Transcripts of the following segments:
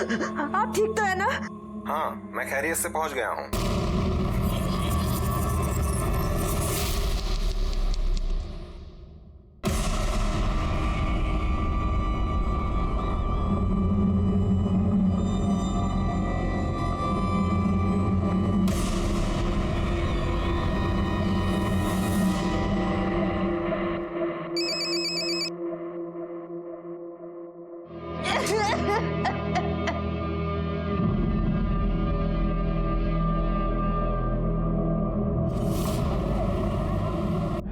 आप ठीक तो है ना? हाँ, मैं खैरियत से पहुंच गया हूँ।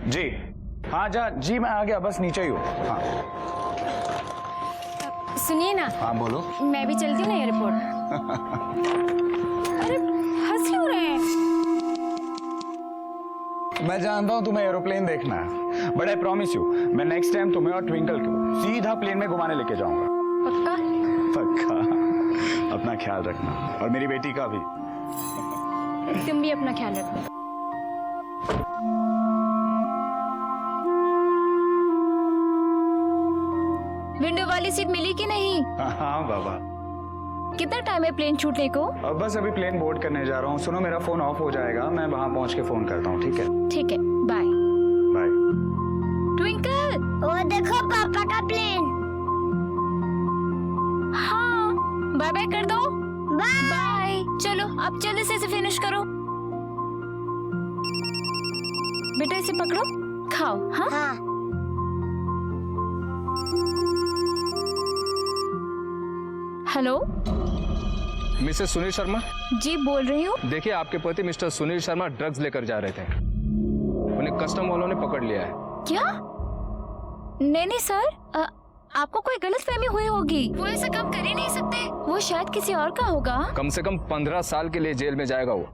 जी हाँ जी मैं आ गया, बस नीचे ही हूँ। हाँ सुनिए ना। हाँ बोलो। मैं भी चलती हूँ ना एयरपोर्ट। अरे हंस क्यों रहे हैं? मैं जानता हूँ तुम्हें एरोप्लेन देखना है, बट आई प्रॉमिस यू मैं नेक्स्ट टाइम तुम्हें और ट्विंकल को सीधा प्लेन में घुमाने लेके जाऊंगा। पक्का? पक्का। अपना ख्याल रखना और मेरी बेटी का भी। तुम भी अपना ख्याल रखना। विंडो वाली सीट मिली कि नहीं? हाँ बाबा। कितना टाइम है प्लेन छूटने को? अब बस अभी प्लेन बोर्ड करने जा रहा हूँ। सुनो मेरा फोन ऑफ हो जाएगा, मैं वहां पहुंच के फोन करता हूँ। ठीक है? ठीक है, बाय बाय। ट्विंकल। वो देखो पापा का प्लेन। हाँ बाय बाय कर दो। बाय। बाय। चलो अब जल्दी से इसे फिनिश करो। बेटा इसे पकड़ो, खाओ। हाँ हाँ। Hello Mrs Sunil Sharma. जी बोल रही हूँ। देखिए आपके पति मिस्टर सुनील शर्मा ड्रग्स लेकर जा रहे थे, उन्हें कस्टम वालों ने पकड़ लिया है। क्या? नहीं सर, आपको कोई गलतफहमी हुई होगी। वो ऐसा काम कर ही नहीं सकते, वो शायद किसी और का होगा। कम से कम 15 साल के लिए जेल में जाएगा वो।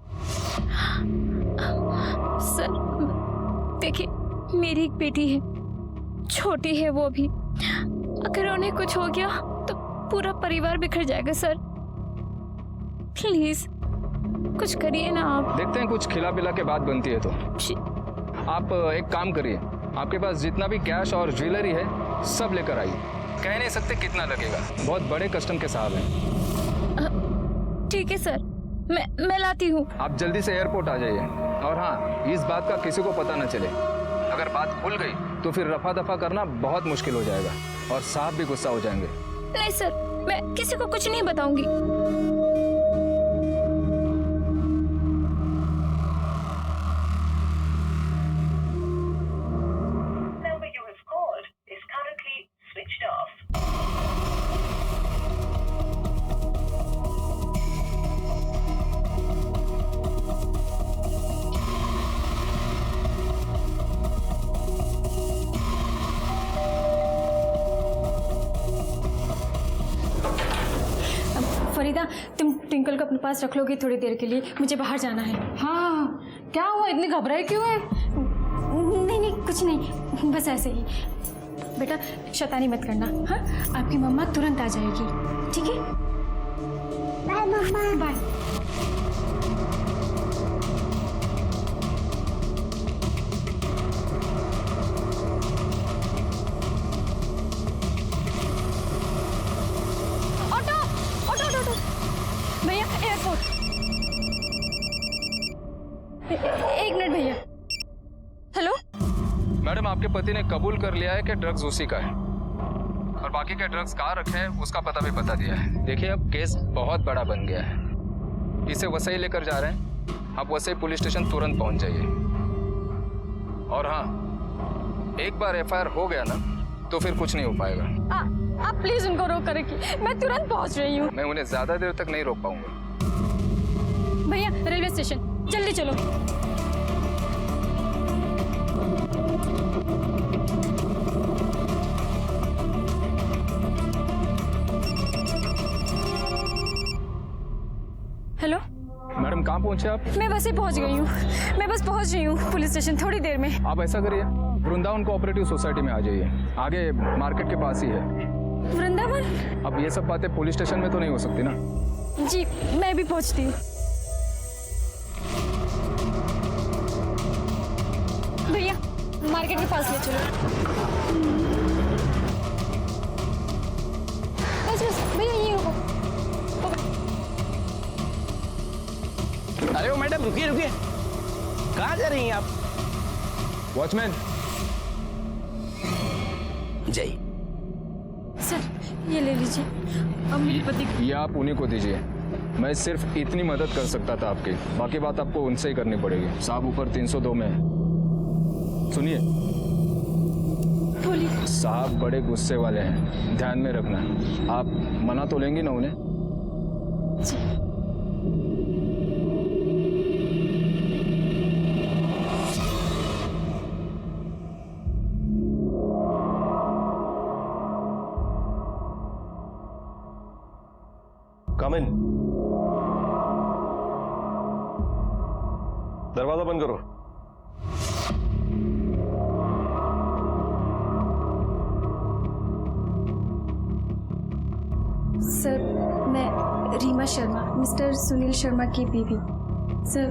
सर देखिए मेरी एक बेटी है, छोटी है वो भी, अगर उन्हें कुछ हो गया तो पूरा परिवार बिखर जाएगा। सर प्लीज कुछ करिए ना आप। देखते हैं कुछ खिला पिला के बाद बनती है तो। आप एक काम करिए, आपके पास जितना भी कैश और ज्वेलरी है सब लेकर आइए। कह नहीं सकते कितना लगेगा, बहुत बड़े कस्टम के साहब हैं। ठीक है सर, मैं लाती हूँ। आप जल्दी से एयरपोर्ट आ जाइए, और हाँ इस बात का किसी को पता न चले। अगर बात भूल गई तो फिर रफा दफा करना बहुत मुश्किल हो जाएगा और साहब भी गुस्सा हो जाएंगे। नहीं सर, मैं किसी को कुछ नहीं बताऊंगी। number you have called is currently switched off. Farida तुम ट्विंकल को अपने पास रख लोगे थोड़ी देर के लिए, मुझे बाहर जाना है। हाँ क्या हुआ, इतनी घबराए क्यों है? नहीं कुछ नहीं, बस ऐसे ही। बेटा शैतानी मत करना। हाँ आपकी मम्मा तुरंत आ जाएगी, ठीक है? बाय मम्मा। बाय। भैया एयरपोर्ट। एक मिनट भैया। हेलो मैडम आपके पति ने कबूल कर लिया है कि ड्रग्स उसी का है, और बाकी के ड्रग्स कहाँ रखे हैं उसका पता भी बता दिया है। देखिए अब केस बहुत बड़ा बन गया है, इसे वसई लेकर जा रहे हैं। आप वसई पुलिस स्टेशन तुरंत पहुंच जाइए। और हाँ एक बार एफआईआर हो गया ना तो फिर कुछ नहीं हो पाएगा। आप प्लीज उनको रोक कर रखिए, मैं तुरंत पहुंच रही हूँ। मैं उन्हें ज्यादा देर तक नहीं रोक पाऊंगा। भैया रेलवे स्टेशन जल्दी चलो। हेलो मैडम कहाँ पहुंचे आप? मैं बस ही पहुंच गई हूँ, मैं बस पहुंच रही हूँ पुलिस स्टेशन थोड़ी देर में। आप ऐसा करिए वृंदावन कोऑपरेटिव सोसाइटी में आ जाइए, आगे मार्केट के पास ही है। वृंदावन? अब ये सब बातें पुलिस स्टेशन में तो नहीं हो सकती ना। जी मैं भी पहुंचती हूँ। भैया मार्केट के पास ले चलो। बस भैया यहीं रुको। रुकिए रुकिए, कहाँ जा रही हैं आप? वॉचमैन, जय। सर ये ले लीजिए, अब मेरे पति को। ये आप उन्हीं को दीजिए। मैं सिर्फ इतनी मदद कर सकता था आपकी, बाकी बात आपको उनसे ही करनी पड़ेगी। साहब ऊपर 302 में है। सुनिए, बोलिए। साहब बड़े गुस्से वाले हैं, ध्यान में रखना। आप मना तो लेंगी ना उन्हें? कम इन। दरवाजा बंद करो। सर मैं रीमा शर्मा, मिस्टर सुनील शर्मा की बीवी। सर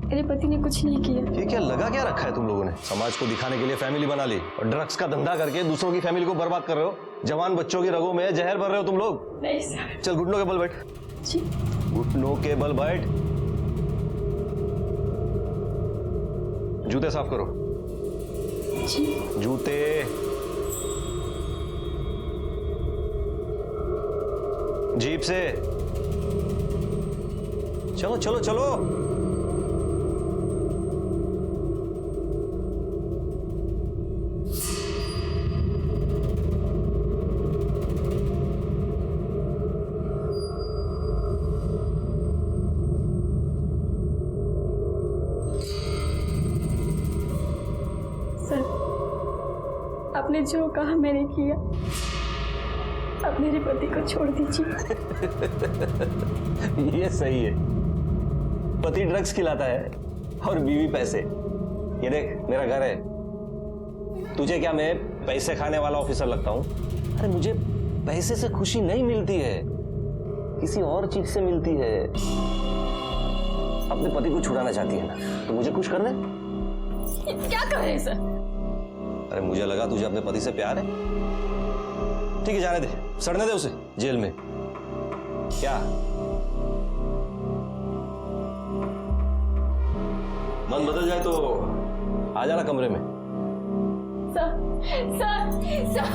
मेरे पति ने कुछ नहीं किया। ये क्या लगा क्या रखा है तुम लोगों ने? समाज को दिखाने के लिए फैमिली बना ली और ड्रग्स का धंधा करके दूसरों की फैमिली को बर्बाद कर रहे हो। जवान बच्चों की रगों में जहर भर रहे हो तुम लोग। नहीं सर। चल घुटनों के बल बैठ। जी। घुटनों के बल बैठ। जूते साफ करो। जी। जूते। जीप से। चलो चलो चलो। सर आपने जो कहा मैंने किया, अब मेरे पति को छोड़ दीजिए। ये सही है। पति ड्रग्स खिलाता है और बीवी पैसे। ये देख, मेरा घर है। तुझे क्या मैं पैसे खाने वाला ऑफिसर लगता हूं? अरे मुझे पैसे से खुशी नहीं मिलती है, किसी और चीज से मिलती है। अपने पति को छुड़ाना चाहती है ना, तो मुझे कुछ कर दे। क्या कर रहे हैं सर? अरे मुझे लगा तुझे अपने पति से प्यार है। ठीक है, जाने दे, सड़ने दे उसे जेल में। क्या मन बदल जाए तो आ जाना कमरे में। सर सर सर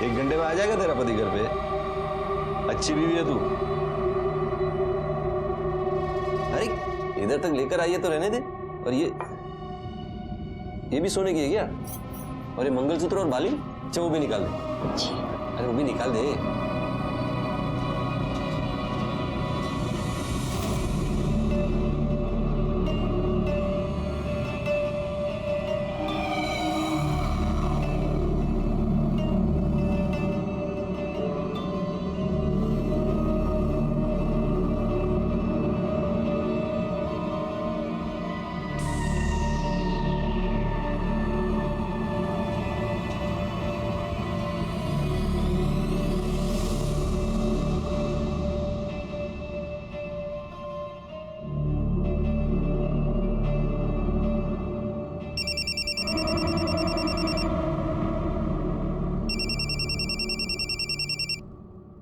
एक घंटे में आ जाएगा तेरा पति घर पे। अच्छी बीवी है तू। अरे इधर तक लेकर आई है तो रहने दे। और ये भी सोने की है क्या? और ये मंगलसूत्र और बाली, अच्छा वो भी निकाल दे। अरे वो भी निकाल दे।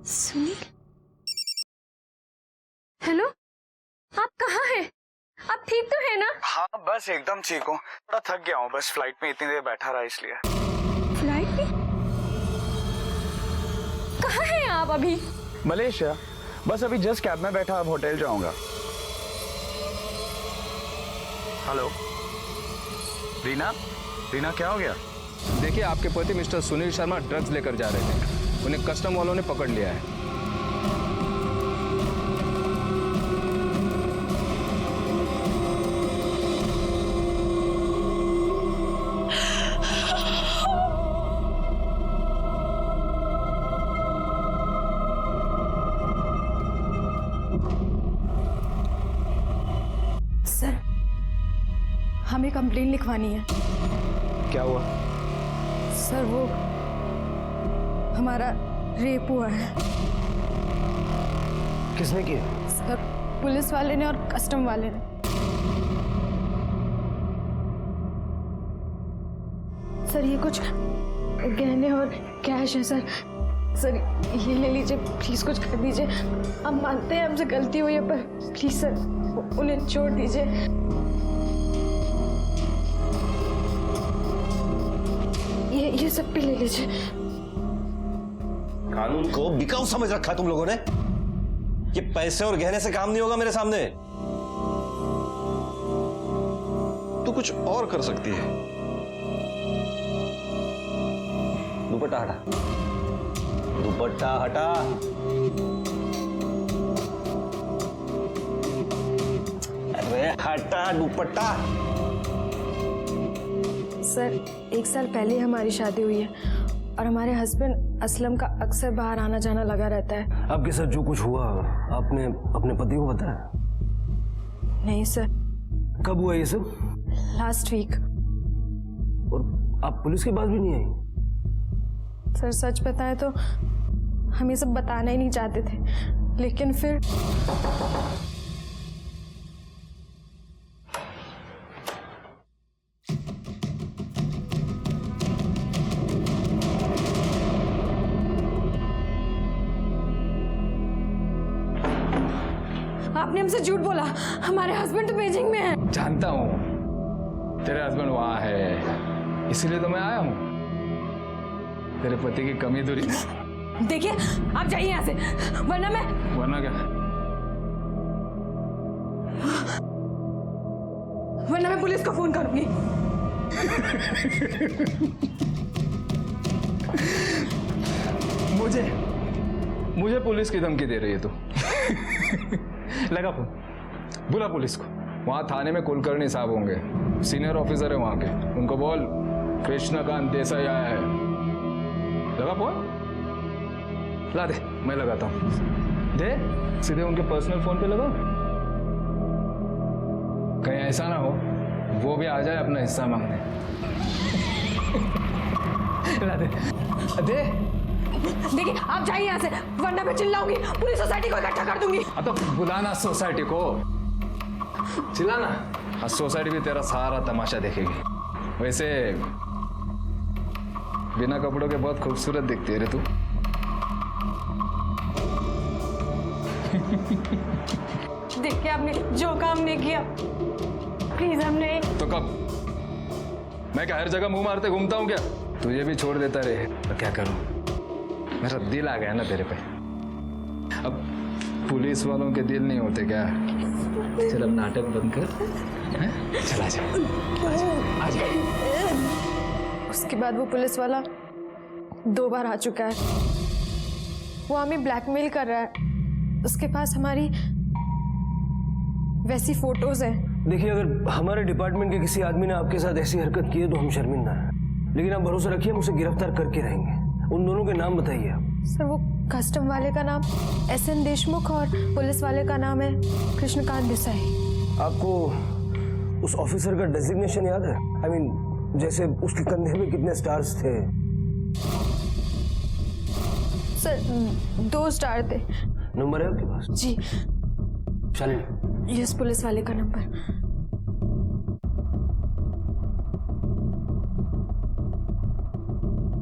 सुनील, हेलो, आप कहाँ हैं? आप ठीक तो है ना? हाँ बस एकदम ठीक हूँ, थोड़ा थक गया हूँ, बस फ्लाइट में इतनी देर बैठा रहा इसलिए। फ्लाइट में? कहाँ हैं आप अभी? मलेशिया, बस अभी जस्ट कैब में बैठा, अब होटल जाऊंगा। हेलो रीना, रीना क्या हो गया? देखिए, आपके पति मिस्टर सुनील शर्मा ड्रग्स लेकर जा रहे थे, उन्हें कस्टम वालों ने पकड़ लिया है। सर हमें कंप्लेन लिखवानी है। क्या हुआ? सर वो हमारा रेप हुआ है। किसने किया? सर पुलिस वाले ने और कस्टम वाले ने। सर ये कुछ गहने और कैश है सर। सर ये ले लीजिए, प्लीज कुछ कर दीजिए। हम मानते हैं हमसे गलती हुई है, पर प्लीज सर उन्हें छोड़ दीजिए। ये सब भी ले लीजिए। कानून को बिकाऊ समझ रखा तुम लोगों ने। ये पैसे और गहने से काम नहीं होगा मेरे सामने। तू कुछ और कर सकती है। दुपट्टा हटा, दुपट्टा हटा। अरे हटा दुपट्टा। सर 1 साल पहले हमारी शादी हुई है और हमारे हस्बैंड असलम का अक्सर बाहर आना जाना लगा रहता है। आपके साथ जो कुछ हुआ आपने अपने पति को बताया? नहीं सर। कब हुआ ये सब? Last week. और आप पुलिस के पास भी नहीं आई? सर सच बताएं तो हम ये सब बताना ही नहीं चाहते थे, लेकिन फिर आपने हमसे झूठ बोला। हमारे हस्बैंड तो बीजिंग में है। जानता हूँ तेरे हस्बैंड वहां है, इसीलिए तो मैं आया हूँ। तेरे पति की कमी दूरी। देखिए आप जाइए यहाँ से, वरना क्या? वरना मैं पुलिस को फोन करूंगी। मुझे पुलिस की धमकी दे रही है तू? लगा फोन, बुला पुलिस को। वहां थाने में कुलकर्णी साहब होंगे, सीनियर ऑफिसर है वहां के। उनको बोल कृष्णकांत देसाई आया है। लगा फोन? ला दे, मैं लगाता हूं। दे, सीधे उनके पर्सनल फोन पे लगा। कहीं ऐसा ना हो वो भी आ जाए अपना हिस्सा मांगने। ला दे। दे। देखिए आप जाइए यहाँ से, वरना मैं चिल्लाऊंगी, पूरी सोसाइटी को इकट्ठा कर दूंगी। अब तो बुलाना सोसाइटी को, चिल्लाना। आज सोसाइटी भी तेरा सारा तमाशा देखेगी। वैसे बिना कपड़ों के बहुत खूबसूरत दिखती है रे तू। देखिए आपने जो काम नहीं किया, प्लीज हमने। तो कब? मैं क्या हर जगह मुंह मारते घूमता हूँ क्या? तुझे भी छोड़ देता रे, तो क्या करूं? मेरा दिल आ गया ना तेरे पे। अब पुलिस वालों के दिल नहीं होते क्या? चल अब नाटक बंद कर, चल आजा, आजा। उसके बाद वो पुलिस वाला 2 बार आ चुका है। वो हमें ब्लैकमेल कर रहा है। उसके पास हमारी वैसी फोटोज हैं। देखिए, अगर हमारे डिपार्टमेंट के किसी आदमी ने आपके साथ ऐसी हरकत की है तो हम शर्मिंदा हैं, लेकिन आप भरोसा रखिए हम उसे गिरफ्तार करके रहेंगे। उन दोनों के नाम बताइए आप। सर वो कस्टम वाले का नाम SN देशमुख और पुलिस वाले का नाम है कृष्णकांत देसाई। आपको उस ऑफिसर का डेजिग्नेशन याद है? I mean, जैसे उसके कंधे में कितने स्टार्स थे? सर 2 स्टार थे। नंबर है आपके पास? जी। शालिनी, यस, पुलिस वाले का नंबर।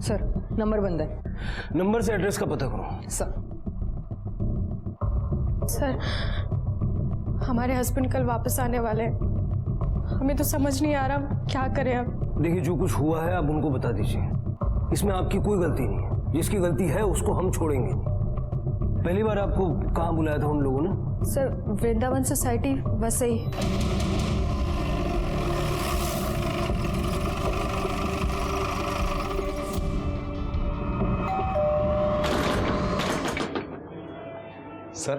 सर नंबर बंद है। नंबर से एड्रेस का पता करो। सर हमारे हस्बैंड कल वापस आने वाले हैं। हमें तो समझ नहीं आ रहा क्या करें अब। देखिए, जो कुछ हुआ है आप उनको बता दीजिए। इसमें आपकी कोई गलती नहीं है। जिसकी गलती है उसको हम छोड़ेंगे नहीं। पहली बार आपको कहाँ बुलाया था उन लोगों ने? Sir Vrindavan society Vasai. Sir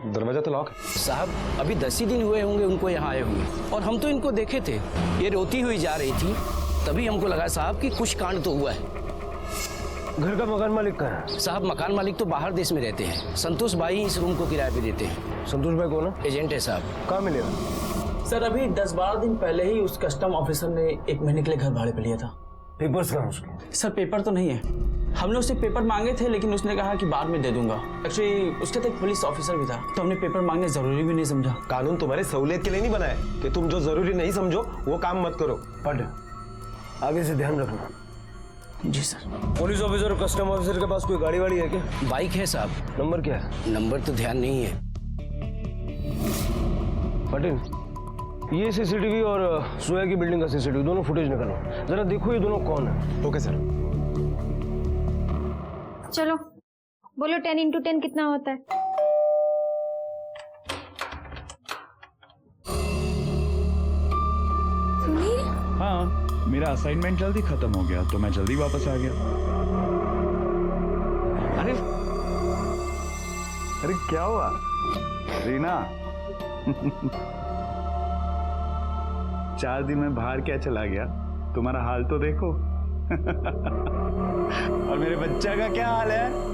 दरवाजा तो लॉक। साहब अभी 10 ही दिन हुए होंगे उनको यहाँ आए हुए, और हम तो इनको देखे थे। ये रोती हुई जा रही थी, तभी हमको लगा साहब कि कुछ कांड तो हुआ है। घर का मकान मालिक कहाँ है? साहब मकान मालिक तो बाहर देश में रहते हैं। संतोष भाई इस रूम को किराए पे देते हैं। संतोष भाई कौन है? एजेंट है साहब। कहाँ मिलेगा? सर अभी 10-12 दिन पहले ही उस कस्टम ऑफिसर ने 1 महीने के लिए घर भाड़े पे लिया था। पेपर्स कहाँ उसके? सर पेपर तो नहीं है। हमने उससे पेपर मांगे थे, लेकिन उसने कहा कि बाद में दे दूंगा। एक्चुअली उसके तो एक पुलिस ऑफिसर भी था, तो हमने पेपर मांगने जरूरी भी नहीं समझा। कानून तुम्हारी सहूलियत के लिए नहीं बना है कि तुम जो जरूरी नहीं समझो वो काम मत करो। पढ़, आगे से ध्यान रखना। जी सर। पुलिस ऑफिसर और कस्टम ऑफिसर के पास कोई गाड़ी वाड़ी है क्या? बाइक है साहब। नंबर क्या है? नंबर तो ध्यान नहीं है। पटेल, ये सीसीटीवी और सोया की बिल्डिंग का सीसीटीवी दोनों फुटेज निकालो, जरा देखो ये दोनों कौन है। Okay sir. चलो बोलो 10 into 10 कितना होता है? सुनील? हाँ, मेरा असाइनमेंट जल्दी खत्म हो गया तो मैं जल्दी वापस आ गया। अरे क्या हुआ रीना? 4 दिन में बाहर क्या चला गया, तुम्हारा हाल तो देखो। और मेरे बच्चा का क्या हाल है?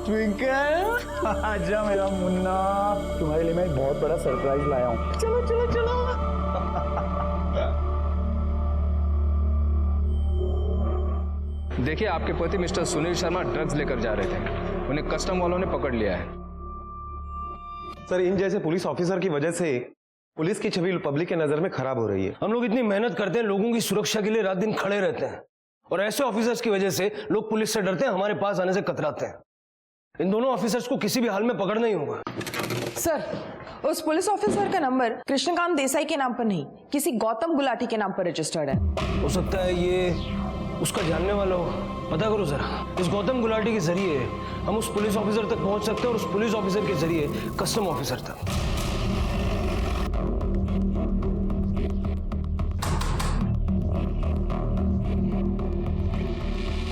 ट्विंकल, आजा मेरा मुन्ना, तुम्हारे लिए मैं बहुत बड़ा सरप्राइज लाया हूँ। चलो चलो चलो। देखिए, आपके पति मिस्टर सुनील शर्मा ड्रग्स लेकर जा रहे थे, उन्हें कस्टम वालों ने पकड़ लिया है। सर, इन जैसे पुलिस ऑफिसर की वजह से पुलिस की छवि पब्लिक के नजर में खराब हो रही है। हम लोग इतनी मेहनत करते हैं, लोगों की सुरक्षा के लिए रात दिन खड़े रहते हैं, और ऐसे ऑफिसर्स की वजह से लोग पुलिस से डरते हैं, हमारे पास आने से कतराते हैं। इन दोनों ऑफिसर्स को किसी भी हाल में पकड़ना ही होगा। सर, उस पुलिस ऑफिसर का नंबर कृष्णकांत देसाई के नाम पर नहीं, किसी गौतम गुलाटी के नाम पर रजिस्टर्ड है। हो सकता है ये उसका जानने वाला हो, पता करो जरा। इस गौतम गुलाटी के जरिए हम उस पुलिस ऑफिसर तक पहुंच सकते हैं, और उस पुलिस ऑफिसर के जरिए कस्टम ऑफिसर तक।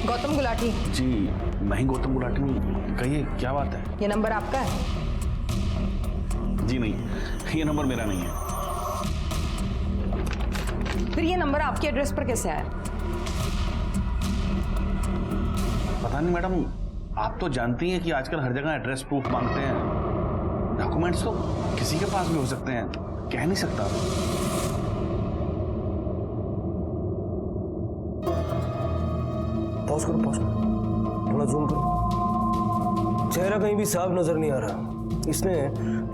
गौतम गुलाटी? जी मैं ही गौतम गुलाटी हूँ, कहिए क्या बात है? ये नंबर आपका है? जी नहीं, ये नंबर मेरा नहीं है। फिर ये नंबर आपके एड्रेस पर कैसे आया? पता नहीं मैडम, आप तो जानती हैं कि आजकल हर जगह एड्रेस प्रूफ मांगते हैं। डॉक्यूमेंट्स तो किसी के पास भी हो सकते हैं, कह नहीं सकता। पॉज करो, थोड़ा जूम करो। चेहरा कहीं भी साफ नजर नहीं आ रहा। इसने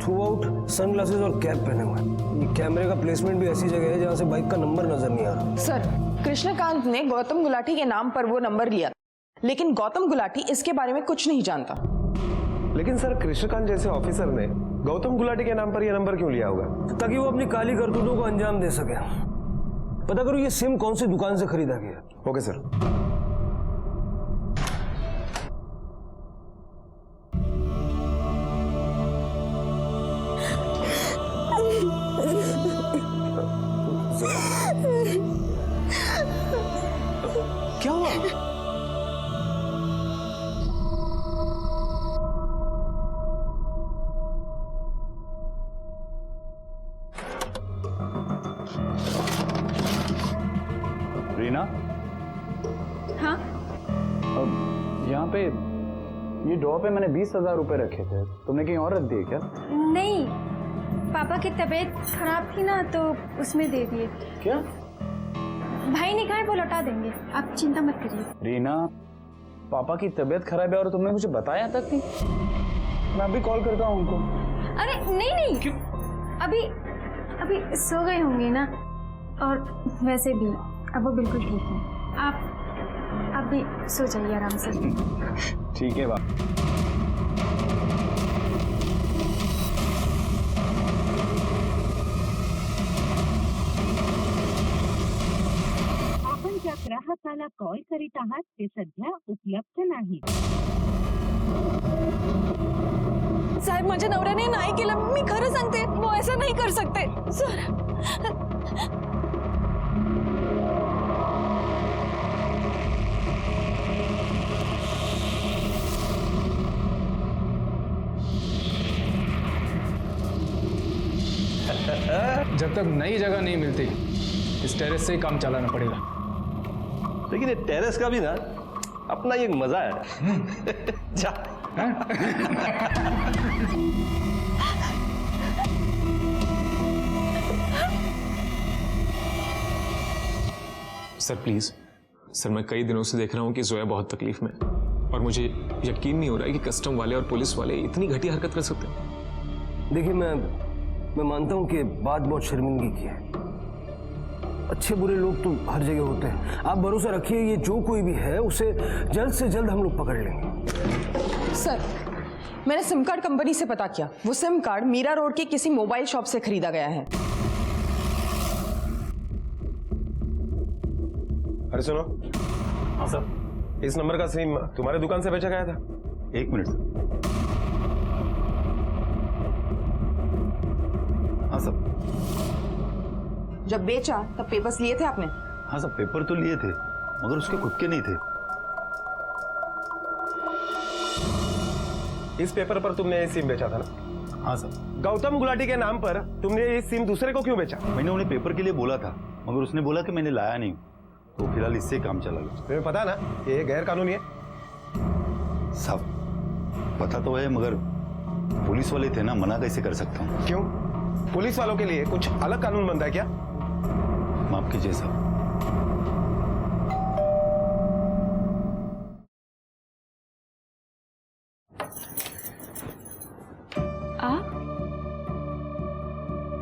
थ्रू आउट सनग्लासेस और कैप पहने हुए हैं। ये कैमरे का प्लेसमेंट भी ऐसी जगह है जहां से बाइक का नंबर नजर नहीं आ रहा। सर, कृष्णकांत ने गौतम गुलाटी के नाम पर वो नंबर लिया, लेकिन गौतम गुलाटी इसके बारे में कुछ नहीं जानता। लेकिन सर, कृष्णकांत जैसे ऑफिसर ने गौतम गुलाटी के नाम पर यह नंबर क्यों लिया होगा? ताकि वो अपनी काली करतूतों को अंजाम दे सके। पता करो ये सिम कौन सी दुकान से खरीदा गया। Okay sir. क्या हुआ? रीना? हाँ? अब यहाँ पे ये ड्रॉ पे मैंने 20,000 रुपए रखे थे, तुमने कहीं और रख दिए क्या? नहीं, पापा की तबीयत खराब थी ना, तो उसमें दे दिए। क्या? भाई ने कहा है वो लौटा देंगे, आप चिंता मत करिए। रीना, पापा की तबीयत खराब है और तुमने मुझे बताया तक नहीं। मैं अभी कॉल करता हूँ उनको। अरे नहीं, क्यों? अभी सो गए होंगे ना, और वैसे भी अब वो बिल्कुल ठीक है। आप भी सो जाइए आराम से। ठीक है बाप। आपण ज्या ग्राहकाला कॉल करीत आहात ते सध्या उपलब्ध नाही। साहेब, माझ्या नवऱ्याने नाही केलं, मी खरं सांगते, वो ऐसा नहीं कर सकते सर। जब तक नई जगह नहीं मिलती, इस टेरेस से ही काम चलाना पड़ेगा। लेकिन ये टेरेस का भी ना अपना एक मजा है। जा। सर प्लीज, सर मैं कई दिनों से देख रहा हूँ कि जोया बहुत तकलीफ में, और मुझे यकीन नहीं हो रहा है कि कस्टम वाले और पुलिस वाले इतनी घटिया हरकत कर सकते हैं। देखिए, मैं मानता हूं कि बात बहुत शर्मिंदगी की है, अच्छे बुरे लोग तो हर जगह होते हैं। आप भरोसा रखिए, ये जो कोई भी है उसे जल्द से जल्द हम लोग पकड़ लेंगे। सर, मैंने सिम कार्ड कंपनी से पता किया, वो सिम कार्ड मीरा रोड के किसी मोबाइल शॉप से खरीदा गया है। अरे सुनो। हाँ सर। इस नंबर का सिम तुम्हारे दुकान से बेचा गया था? 1 मिनट सर। हाँ सर। जब बेचा तब पेपर्स लिए थे आपने? हाँ सर, पेपर तो लिए थे मगर उसके खुद के नहीं थे। इस पेपर पर तुमने ये सिम बेचा था ना? हाँ सर। गौतम गुलाटी के नाम पर तुमने ये सिम दूसरे को क्यों बेचा? मैंने उन्हें पेपर के लिए बोला था मगर उसने बोला कि मैंने लाया नहीं, तो फिलहाल इससे काम चला गया। तुम्हें पता ना ये गैर कानूनी है? साहब पता तो है मगर पुलिस वाले थे ना, मना कैसे कर सकता हूँ? क्यों? पुलिस वालों के लिए कुछ अलग कानून बनता है क्या? माफ कीजिए साहब। आप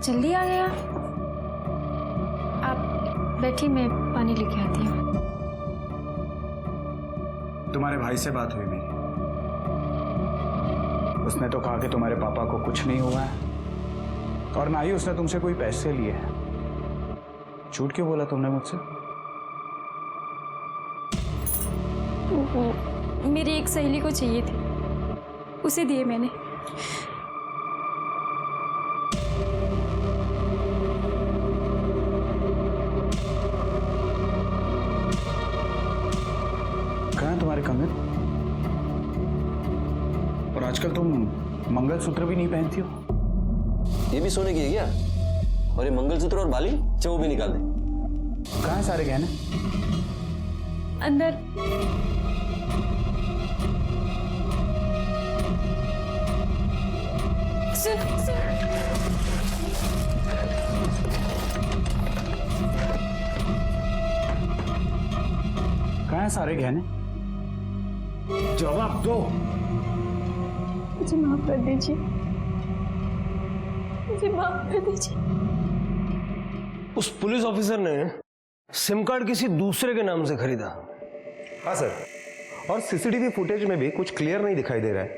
जल्दी आ गया। आप बैठी, मैं पानी लेके आती हूँ। तुम्हारे भाई से बात हुई मेरी, उसने तो कहा कि तुम्हारे पापा को कुछ नहीं हुआ है और ना ही उसने तुमसे कोई पैसे लिए हैं। झूठ क्यों बोला तुमने मुझसे? मेरी एक सहेली को चाहिए थे, उसे दिए मैंने। कहाँ है तुम्हारे कंगन? और आजकल तुम मंगलसूत्र भी नहीं पहनती हो। ये भी सोने की है क्या? और ये मंगलसूत्र और बाली चाहे वो भी निकाल दे। कहाँ है सारे गहने? अंदर। सुन, सुन। कहाँ है सारे गहने? जवाब दो। मुझे माफ कर दीजिए, मुझे माफ कर दीजिए। उस पुलिस ऑफिसर ने सिम कार्ड किसी दूसरे के नाम से खरीदा। हाँ सर, और सीसीटीवी फुटेज में भी कुछ क्लियर नहीं दिखाई दे रहा है।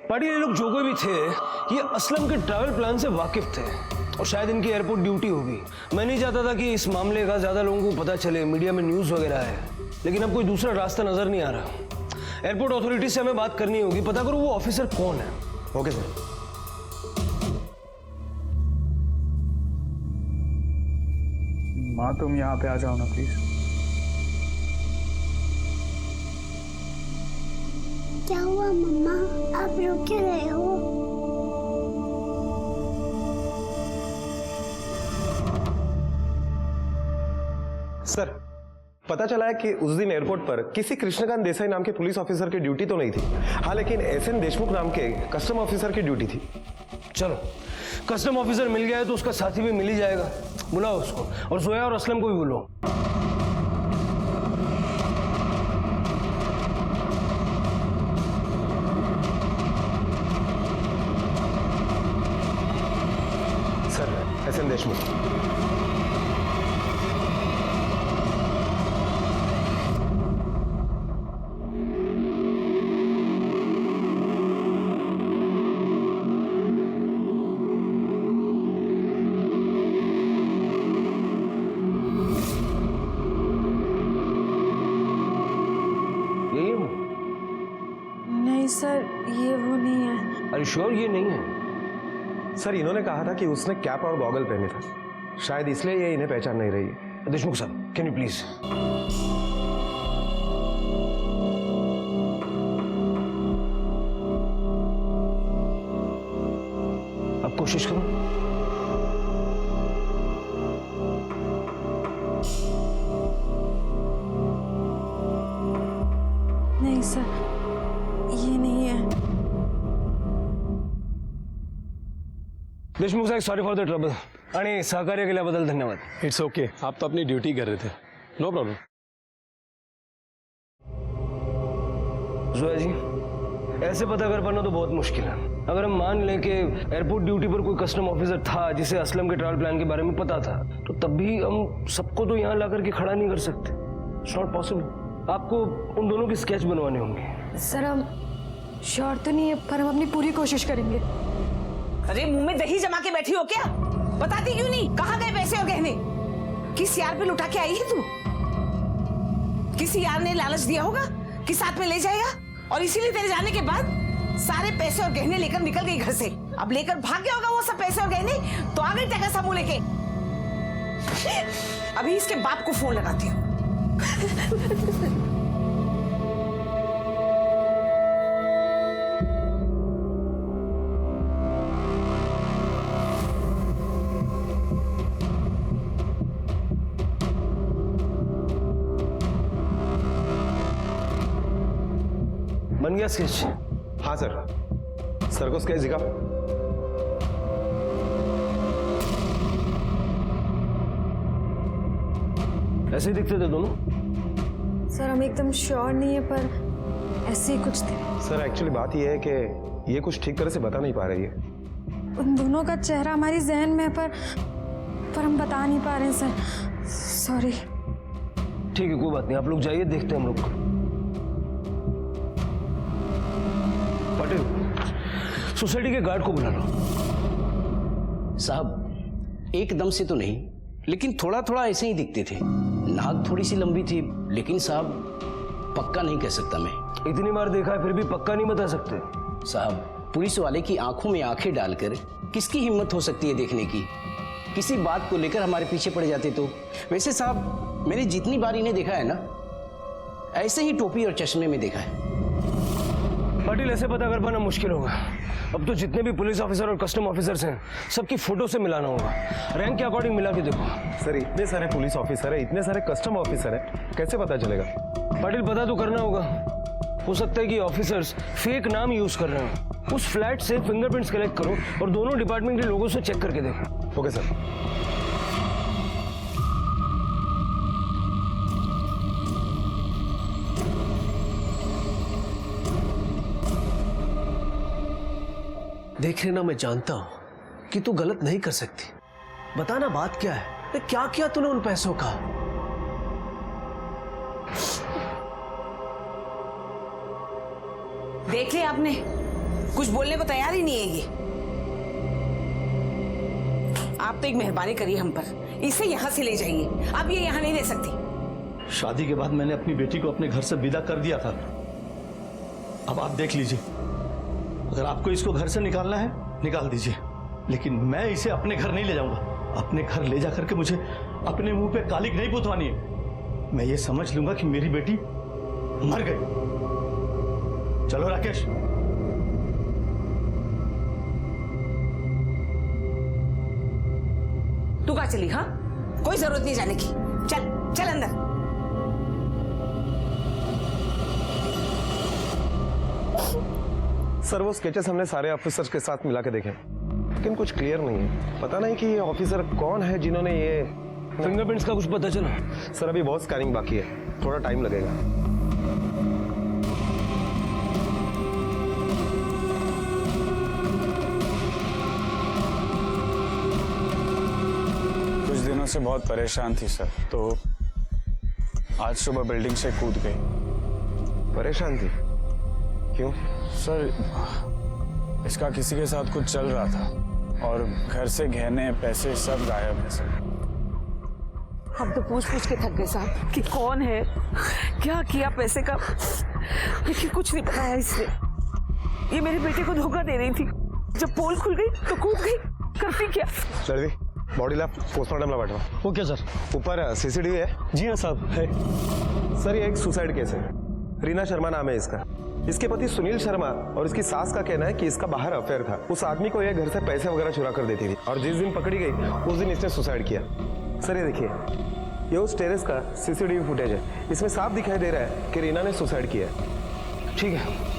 पार्टी ये लोग जो कोई भी थे, ये असलम के ट्रैवल प्लान से वाकिफ थे और शायद इनकी एयरपोर्ट ड्यूटी होगी। मैं नहीं चाहता था कि इस मामले का ज्यादा लोगों को पता चले, मीडिया में न्यूज वगैरह है, लेकिन अब कोई दूसरा रास्ता नजर नहीं आ रहा। एयरपोर्ट अथॉरिटी से हमें बात करनी होगी, पता करो वो ऑफिसर कौन है। Okay sir. माँ तुम यहाँ पे आ जाओ ना प्लीज। क्या हुआ मम्मा, आप रुक क्यों रहे हो? सर, पता चला है कि उस दिन एयरपोर्ट पर किसी कृष्णकांत देसाई नाम के पुलिस ऑफिसर की ड्यूटी तो नहीं थी। हाँ, लेकिन एसएन देशमुख नाम के कस्टम ऑफिसर की ड्यूटी थी। चलो, कस्टम ऑफिसर मिल गया है तो उसका साथी भी मिल ही जाएगा। बुलाओ उसको, और जोया और असलम को भी बुलाओ। Sir, SN Deshmukh. नहीं सर, ये वो नहीं है। अरे श्योर ये नहीं है? सर, इन्होंने कहा था कि उसने कैप और गॉगल पहने था, शायद इसलिए ये इन्हें पहचान नहीं रही है। देशमुख साहब, कैन यू प्लीज? अब कोशिश करो। नहीं सर, ये नहीं है। देशमुख साहब, सॉरी फॉर द ट्रबल आणि सहकार्य केल्याबद्दल धन्यवाद। इट्स ओके, आप तो अपनी ड्यूटी कर रहे थे, नो प्रॉब्लम। जोया जी, ऐसे पता कर पाना तो बहुत मुश्किल है। अगर हम मान लें कि एयरपोर्ट ड्यूटी पर कोई कस्टम ऑफिसर था जिसे असलम के ट्रैवल प्लान के बारे में पता था, तो तब भी हम सबको तो यहाँ ला करके खड़ा नहीं कर सकते। It's not possible. आपको उन दोनों की स्केच बनवाने होंगे। सर हम श्योर तो नहीं है, पर हम अपनी पूरी कोशिश करेंगे। अरे मुंह में दही जमा के बैठी हो क्या? बताती क्यों नहीं? कहाँ गए पैसे और गहने? किस यार पे लुटा के आई है तू? किसी यार ने लालच दिया होगा कि साथ में ले जाएगा, और इसीलिए तेरे जाने के बाद सारे पैसे और गहने लेकर निकल गई घर से। अब लेकर भाग गया होगा वो सब पैसे और गहने, तो आ गई टका सा मुंह लेके। अभी इसके बाप को फोन लगाती हूँ। बन गया स्केच? हाँ सर। सर को स्केच दिखा। ऐसे ही दिखते थे दोनों? सर हम एकदम श्योर नहीं है, पर ऐसे ही कुछ थे। सर एक्चुअली बात यह है कि ये कुछ ठीक तरह से बता नहीं पा रही है। उन दोनों का चेहरा हमारी जहन में है, पर हम बता नहीं पा रहे हैं सर। सॉरी। ठीक है, कोई बात नहीं, आप लोग जाइए, देखते हैं हम लोग। पटेल, सोसाइटी के गार्ड को बुला लो। साहब एकदम से तो नहीं, लेकिन थोड़ा थोड़ा ऐसे ही दिखते थे। नाक थोड़ी सी लंबी थी, लेकिन साहब पक्का नहीं कह सकता मैं। इतनी बार देखा है फिर भी पक्का नहीं बता सकते? साहब पुलिस वाले की आंखों में आंखें डालकर किसकी हिम्मत हो सकती है देखने की? किसी बात को लेकर हमारे पीछे पड़ जाते तो। वैसे साहब मैंने जितनी बार इन्हें देखा है ना, ऐसे ही टोपी और चश्मे में देखा है। पाटिल ऐसे पता कर पाना मुश्किल होगा। अब तो जितने भी पुलिस ऑफिसर और कस्टम ऑफिसर्स हैं सबकी फोटो से मिलाना होगा। रैंक के अकॉर्डिंग मिला के देखो। सर इतने सारे पुलिस ऑफिसर है, इतने सारे कस्टम ऑफिसर है, कैसे पता चलेगा? पाटिल पता तो करना होगा। हो सकता है कि ऑफिसर्स फेक नाम यूज कर रहे हो। उस फ्लैट से फिंगरप्रिंट्स कलेक्ट करो और दोनों डिपार्टमेंट के लोगों से चेक करके देखो। Okay sir. देख लेना, मैं जानता हूं कि तू गलत नहीं कर सकती। बताना बात क्या है? क्या किया तूने उन पैसों का? देख लिया आपने, कुछ बोलने को तैयार ही नहीं है ये। आप तो एक मेहरबानी करिए हम पर, इसे यहाँ से ले जाइए। अब ये यहाँ नहीं रह सकती। शादी के बाद मैंने अपनी बेटी को अपने घर से विदा कर दिया था। अब आप देख लीजिए, अगर आपको इसको घर से निकालना है निकाल दीजिए, लेकिन मैं इसे अपने घर नहीं ले जाऊंगा। अपने घर ले जाकर के मुझे अपने मुंह पे कालिक नहीं पुतवानी है। मैं ये समझ लूंगा कि मेरी बेटी मर गई। चलो राकेश। तू कहाँ चली? हाँ, कोई जरूरत नहीं जाने की। चल चल अंदर। सर वो स्केचेस हमने सारे ऑफिसर्स के साथ मिला के देखे, लेकिन कुछ क्लियर नहीं है। पता नहीं कि ये ऑफिसर कौन है जिन्होंने ये फिंगरप्रिंट्स का कुछ पता चला? सर अभी बहुत स्कैनिंग बाकी है, थोड़ा टाइम लगेगा। कुछ दिनों से बहुत परेशान थी सर, तो आज सुबह बिल्डिंग से कूद गई। परेशान थी? क्यों? सर इसका किसी के साथ कुछ चल रहा था और घर से गहने पैसे सब गायब है सर। हम तो पूछ पूछ के थक गए साहब कि कौन है, क्या किया पैसे का, लेकिन कुछ नहीं बताया इसने। ये मेरे बेटे को धोखा दे रही थी। जब पोल खुल गई तो कूद गई। करती क्या? जल्दी बॉडी लैब पोस्टमार्टम ला बैठो। Okay sir. ऊपर सीसीटीवी है? जी हाँ साहब है। सर ये एक सुसाइड केस है। रीना शर्मा नाम है इसका। इसके पति सुनील शर्मा और इसकी सास का कहना है कि इसका बाहर अफेयर था। उस आदमी को यह घर से पैसे वगैरह चुरा कर देती थी और जिस दिन पकड़ी गई उस दिन इसने सुसाइड किया। सर ये देखिए, ये उस टेरेस का सीसीटीवी फुटेज है। इसमें साफ दिखाई दे रहा है कि रीना ने सुसाइड किया है। ठीक है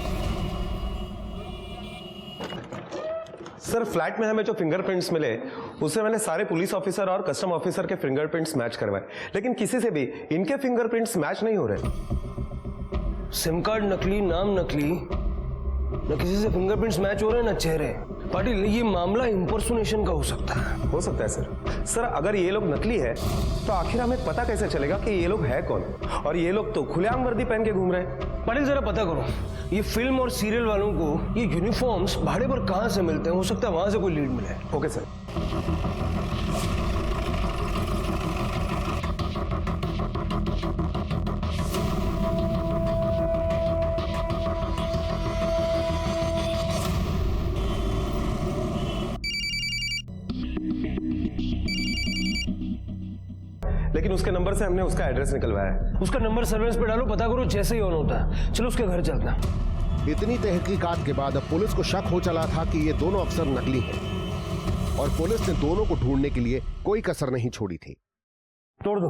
सर, फ्लैट में हमें जो फिंगरप्रिंट्स मिले उससे मैंने सारे पुलिस ऑफिसर और कस्टम ऑफिसर के फिंगरप्रिंट्स मैच करवाए, लेकिन किसी से भी इनके फिंगरप्रिंट्स मैच नहीं हो रहे। सिम कार्ड नकली, नाम नकली, न किसी से फिंगरप्रिंट्स मैच हो रहे हैं, न चेहरे। पाटिल, ये मामला इंपर्सोनेशन का हो सकता है। हो सकता है सर। सर अगर ये लोग नकली है तो आखिर हमें पता कैसे चलेगा कि ये लोग है कौन? और ये लोग तो खुलेआम वर्दी पहन के घूम रहे हैं। पाटिल जरा पता करो, ये फिल्म और सीरियल वालों को ये यूनिफॉर्म्स भाड़े पर कहाँ से मिलते हैं? हो सकता है वहां से कोई लीड मिले। Okay sir. लेकिन उसके नंबर से हमने उसका एड्रेस निकलवाया है। उसका नंबर सर्वेलेंस पे डालो, पता करो जैसे ही ऑन होता है। चलो उसके घर चलते हैं। इतनी तहकीकात के बाद अब पुलिस को शक हो चला था कि ये दोनों अफसर नकली हैं और पुलिस ने दोनों को ढूंढने के लिए कोई कसर नहीं छोड़ी थी। तोड़ दो।